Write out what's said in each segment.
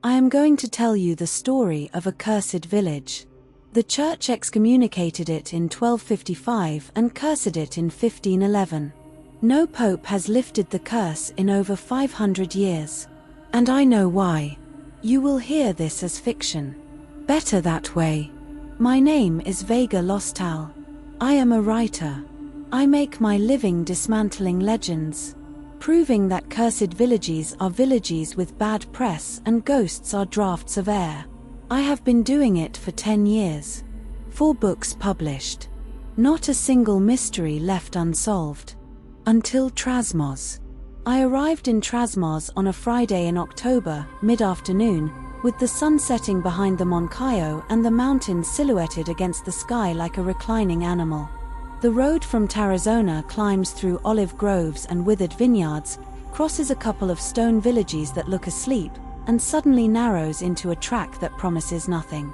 I am going to tell you the story of a cursed village. The church excommunicated it in 1255 and cursed it in 1511. No pope has lifted the curse in over 500 years. And I know why. You will hear this as fiction. Better that way. My name is Vega Lostal. I am a writer. I make my living dismantling legends, proving that cursed villages are villages with bad press and ghosts are drafts of air. I have been doing it for 10 years. 4 books published. Not a single mystery left unsolved. Until Trasmoz. I arrived in Trasmoz on a Friday in October, mid-afternoon, with the sun setting behind the Moncayo and the mountains silhouetted against the sky like a reclining animal. The road from Tarazona climbs through olive groves and withered vineyards, crosses a couple of stone villages that look asleep, and suddenly narrows into a track that promises nothing.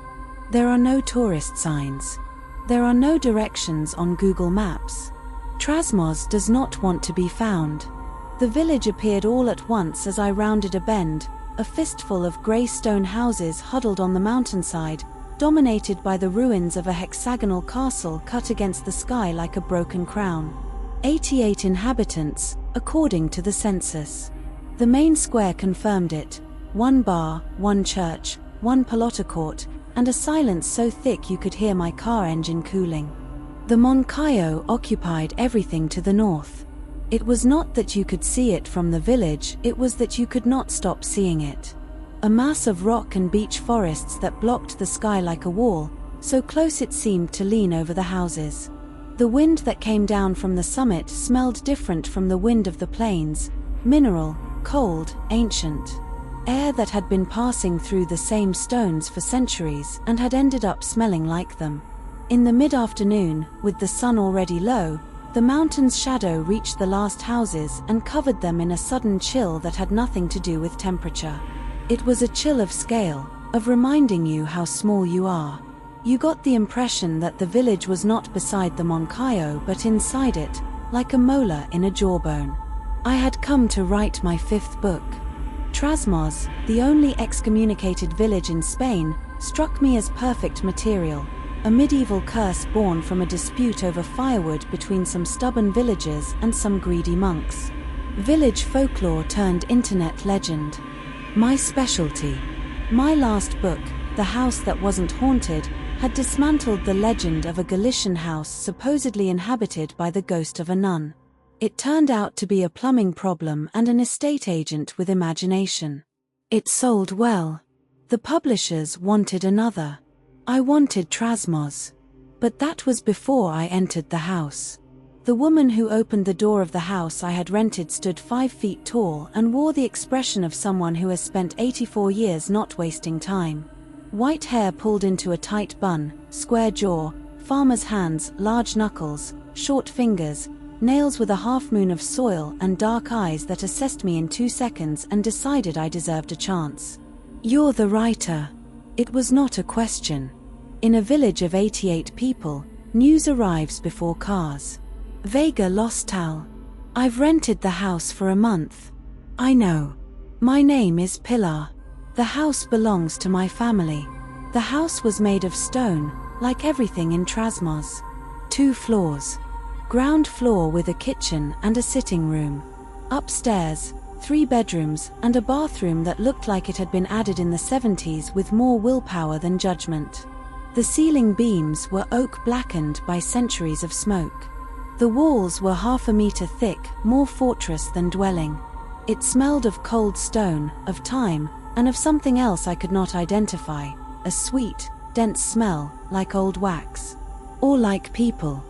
There are no tourist signs. There are no directions on Google Maps. Trasmoz does not want to be found. The village appeared all at once as I rounded a bend, a fistful of grey stone houses huddled on the mountainside, dominated by the ruins of a hexagonal castle cut against the sky like a broken crown. 88 inhabitants, according to the census. The main square confirmed it. 1 bar, 1 church, 1 palota court, and a silence so thick you could hear my car engine cooling. The Moncayo occupied everything to the north. It was not that you could see it from the village, it was that you could not stop seeing it. A mass of rock and beech forests that blocked the sky like a wall, so close it seemed to lean over the houses. The wind that came down from the summit smelled different from the wind of the plains, mineral, cold, ancient. Air that had been passing through the same stones for centuries and had ended up smelling like them. In the mid-afternoon, with the sun already low, the mountain's shadow reached the last houses and covered them in a sudden chill that had nothing to do with temperature. It was a chill of scale, of reminding you how small you are. You got the impression that the village was not beside the Moncayo but inside it, like a molar in a jawbone. I had come to write my 5th book. Trasmoz, the only excommunicated village in Spain, struck me as perfect material, a medieval curse born from a dispute over firewood between some stubborn villagers and some greedy monks. Village folklore turned internet legend. My specialty. My last book, The House That Wasn't Haunted, had dismantled the legend of a Galician house supposedly inhabited by the ghost of a nun. It turned out to be a plumbing problem and an estate agent with imagination. It sold well. The publishers wanted another. I wanted Trasmoz. But that was before I entered the house. The woman who opened the door of the house I had rented stood 5 feet tall and wore the expression of someone who has spent 84 years not wasting time. White hair pulled into a tight bun, square jaw, farmer's hands, large knuckles, short fingers, nails with a half-moon of soil and dark eyes that assessed me in 2 seconds and decided I deserved a chance. "You're the writer." It was not a question. In a village of 88 people, news arrives before cars. Vega Lostal. I've rented the house for a month. I know. My name is Pilar. The house belongs to my family. The house was made of stone, like everything in Trasmoz. 2 floors. Ground floor with a kitchen and a sitting room. Upstairs, 3 bedrooms and a bathroom that looked like it had been added in the 70s with more willpower than judgment. The ceiling beams were oak blackened by centuries of smoke. The walls were 1/2 meter thick, more fortress than dwelling. It smelled of cold stone, of time, and of something else I could not identify, a sweet, dense smell, like old wax. Or like people.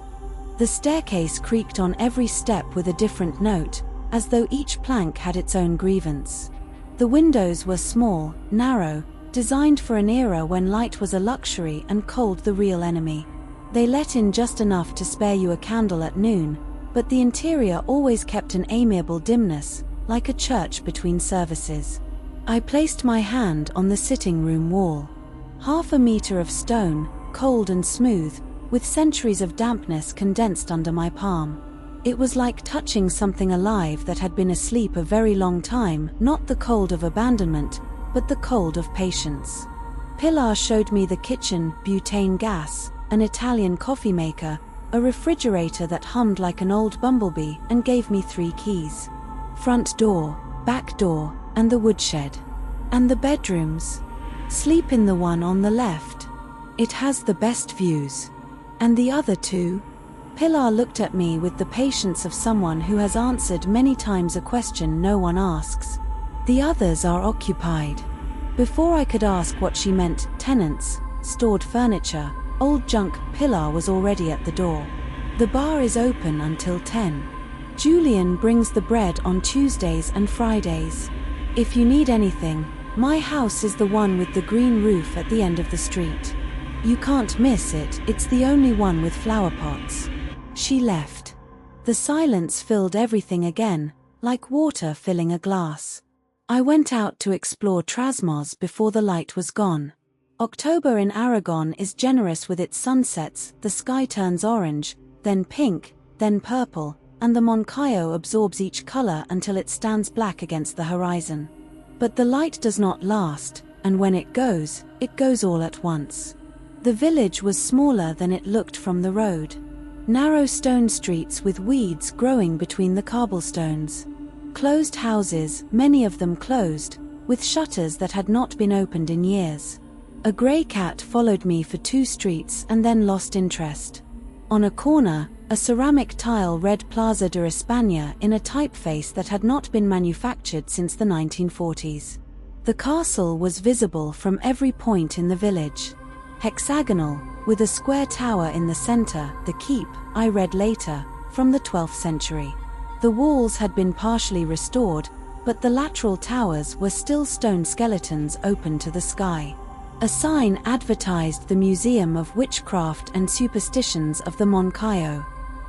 The staircase creaked on every step with a different note, as though each plank had its own grievance. The windows were small, narrow, designed for an era when light was a luxury and cold the real enemy. They let in just enough to spare you a candle at noon, but the interior always kept an amiable dimness, like a church between services. I placed my hand on the sitting room wall. 1/2 meter of stone, cold and smooth, with centuries of dampness condensed under my palm. It was like touching something alive that had been asleep a very long time, not the cold of abandonment, but the cold of patience. Pilar showed me the kitchen, butane gas, an Italian coffee maker, a refrigerator that hummed like an old bumblebee, and gave me 3 keys. Front door, back door, and the woodshed. And the bedrooms. Sleep in the one on the left. It has the best views. And the other 2? Pilar looked at me with the patience of someone who has answered many times a question no one asks. The others are occupied. Before I could ask what she meant, tenants, stored furniture, old junk, Pilar was already at the door. The bar is open until 10. Julian brings the bread on Tuesdays and Fridays. If you need anything, my house is the one with the green roof at the end of the street. You can't miss it, it's the only one with flower pots. She left. The silence filled everything again, like water filling a glass. I went out to explore Trasmoz before the light was gone. October in Aragon is generous with its sunsets, the sky turns orange, then pink, then purple, and the Moncayo absorbs each color until it stands black against the horizon. But the light does not last, and when it goes all at once. The village was smaller than it looked from the road. Narrow stone streets with weeds growing between the cobblestones. Closed houses, many of them closed, with shutters that had not been opened in years. A grey cat followed me for 2 streets and then lost interest. On a corner, a ceramic tile read Plaza de España in a typeface that had not been manufactured since the 1940s. The castle was visible from every point in the village. Hexagonal, with a square tower in the center, the keep, I read later, from the 12th century. The walls had been partially restored, but the lateral towers were still stone skeletons open to the sky. A sign advertised the Museum of Witchcraft and Superstitions of the Moncayo.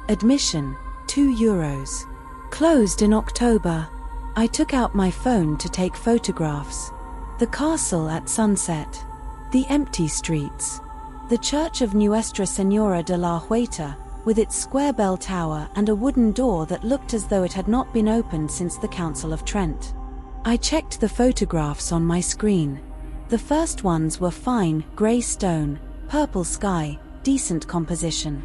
Admission, €2. Closed in October. I took out my phone to take photographs. The castle at sunset. The empty streets. The church of Nuestra Señora de la Huerta, with its square bell tower and a wooden door that looked as though it had not been opened since the Council of Trent. I checked the photographs on my screen. The first ones were fine, grey stone, purple sky, decent composition.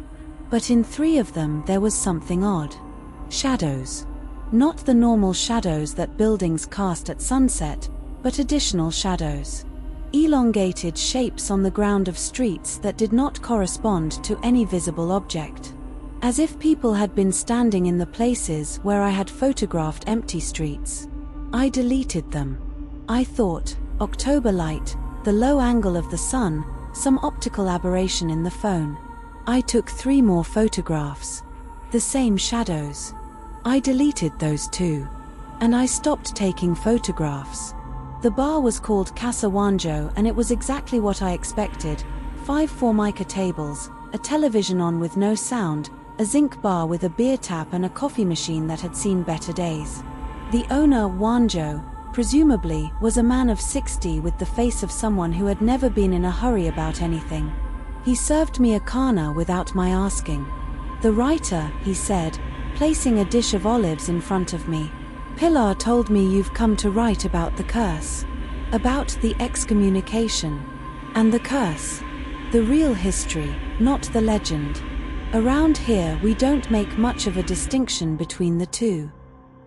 But in 3 of them there was something odd. Shadows. Not the normal shadows that buildings cast at sunset, but additional shadows. Elongated shapes on the ground of streets that did not correspond to any visible object. As if people had been standing in the places where I had photographed empty streets. I deleted them. I thought, October light, the low angle of the sun, some optical aberration in the phone. I took 3 more photographs. The same shadows. I deleted those too. And I stopped taking photographs. The bar was called Casa Wanjo and it was exactly what I expected. 5 formica tables, a television on with no sound, a zinc bar with a beer tap and a coffee machine that had seen better days. The owner, Wanjo, presumably, was a man of 60 with the face of someone who had never been in a hurry about anything. He served me a cana without my asking. The writer, he said, placing a dish of olives in front of me. Pilar told me you've come to write about the curse. About the excommunication. And the curse. The real history, not the legend. Around here we don't make much of a distinction between the 2.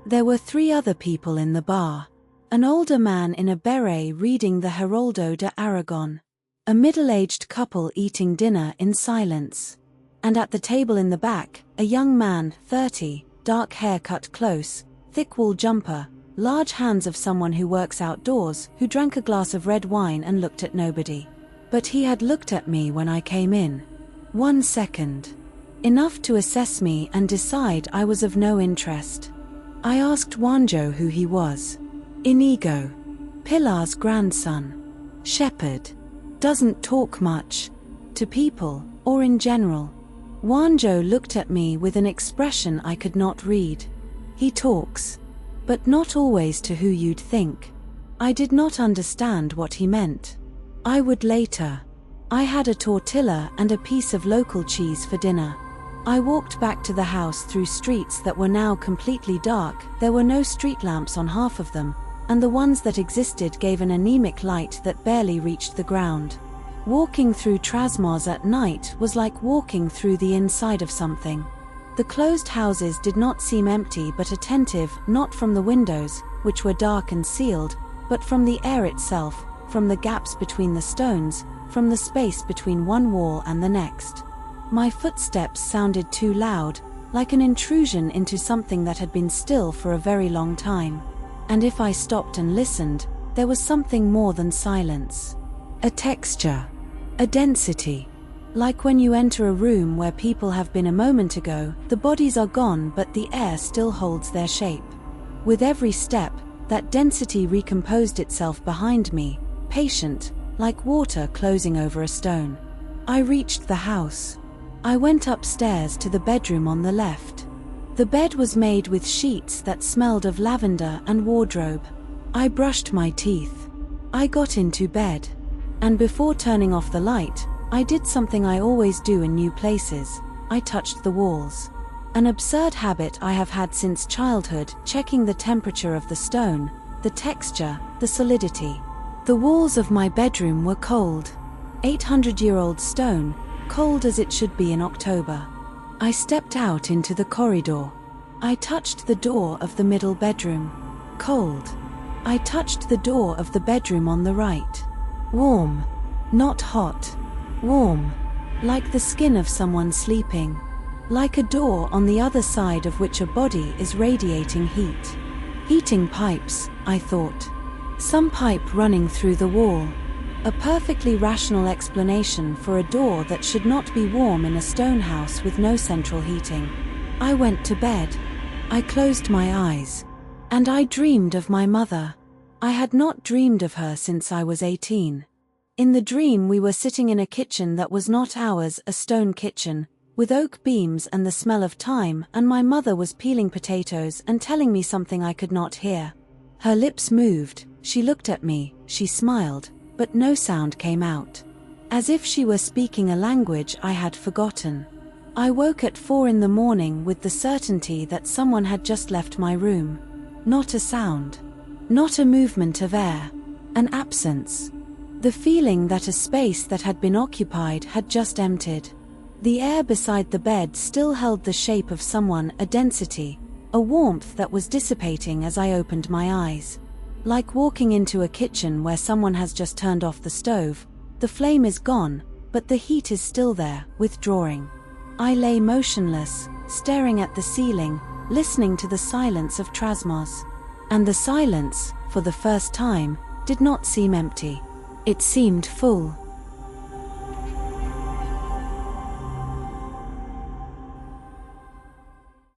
There were 3 other people in the bar. An older man in a beret reading the Heraldo de Aragon. A middle-aged couple eating dinner in silence. And at the table in the back, a young man, 30, dark hair cut close, thick wool jumper, large hands of someone who works outdoors, who drank a glass of red wine and looked at nobody. But he had looked at me when I came in. 1 second. Enough to assess me and decide I was of no interest. I asked Wanjo who he was. Inigo. Pilar's grandson. Shepherd. Doesn't talk much. To people, or in general. Wanjo looked at me with an expression I could not read. He talks. But not always to who you'd think. I did not understand what he meant. I would later. I had a tortilla and a piece of local cheese for dinner. I walked back to the house through streets that were now completely dark. There were no street lamps on half of them, and the ones that existed gave an anemic light that barely reached the ground. Walking through Trasmoz at night was like walking through the inside of something. The closed houses did not seem empty but attentive, not from the windows, which were dark and sealed, but from the air itself, from the gaps between the stones, from the space between one wall and the next. My footsteps sounded too loud, like an intrusion into something that had been still for a very long time. And if I stopped and listened, there was something more than silence. A texture. A density. Like when you enter a room where people have been a moment ago, the bodies are gone but the air still holds their shape. With every step, that density recomposed itself behind me, patient, like water closing over a stone. I reached the house. I went upstairs to the bedroom on the left. The bed was made with sheets that smelled of lavender and wardrobe. I brushed my teeth. I got into bed. And before turning off the light, I did something I always do in new places. I touched the walls. An absurd habit I have had since childhood, checking the temperature of the stone, the texture, the solidity. The walls of my bedroom were cold. 800-year-old stone, cold as it should be in October. I stepped out into the corridor. I touched the door of the middle bedroom. Cold. I touched the door of the bedroom on the right. Warm. Not hot. Warm. Like the skin of someone sleeping. Like a door on the other side of which a body is radiating heat. Heating pipes, I thought. Some pipe running through the wall. A perfectly rational explanation for a door that should not be warm in a stone house with no central heating. I went to bed. I closed my eyes. And I dreamed of my mother. I had not dreamed of her since I was 18. In the dream we were sitting in a kitchen that was not ours, a stone kitchen, with oak beams and the smell of thyme, and my mother was peeling potatoes and telling me something I could not hear. Her lips moved, she looked at me, she smiled, but no sound came out. As if she were speaking a language I had forgotten. I woke at 4 in the morning with the certainty that someone had just left my room. Not a sound. Not a movement of air. An absence. The feeling that a space that had been occupied had just emptied. The air beside the bed still held the shape of someone, a density, a warmth that was dissipating as I opened my eyes. Like walking into a kitchen where someone has just turned off the stove, the flame is gone, but the heat is still there, withdrawing. I lay motionless, staring at the ceiling, listening to the silence of Trasmoz. And the silence, for the first time, did not seem empty. It seemed full.